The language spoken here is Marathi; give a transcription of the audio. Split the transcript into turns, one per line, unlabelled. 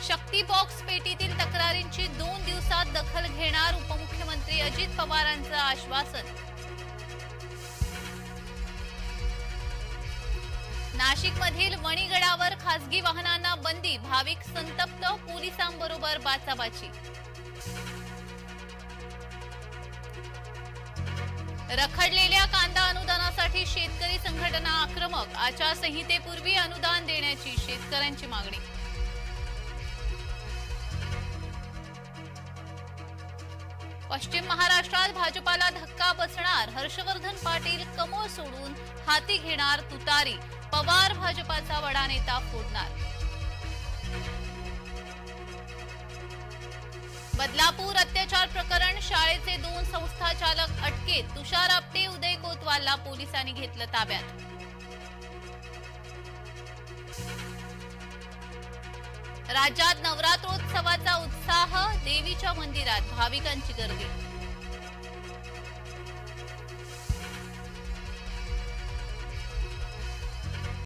शक्ती बॉक्स पेटीतील तक्रारींची 2 दिवसात दखल घेणार उपमुख्यमंत्री अजित पवारांचं आश्वासन। नाशिकमधील वणीगडावर खासगी वाहनांना बंदी, भाविक संतप्त, पोलिसांबरोबर बाचाबाची। रखडलेल्या कांदा अनुदानासाठी शेतकरी संघटना आक्रमक, आचारसंहितेपूर्वी अनुदान देण्याची शेतकऱ्यांची मागणी। पश्चिम महाराष्ट्रात भाजपाला धक्का बसणार, हर्षवर्धन पाटील कमळ सोडून हाती घेणार तुतारी, पवार भाजपाचा वडा नेता फोडणार। बदलापूर अत्याचार प्रकरण, शाळेचे 2 संस्थाचालक अटकेत, तुषार आपटे, उदय कोतवालला पोलिसांनी घेतलं ताब्यात। राज्यात नवरात्रोत्सवाचा उत्साह, देवीच्या मंदिरात भाविकांची गर्दी।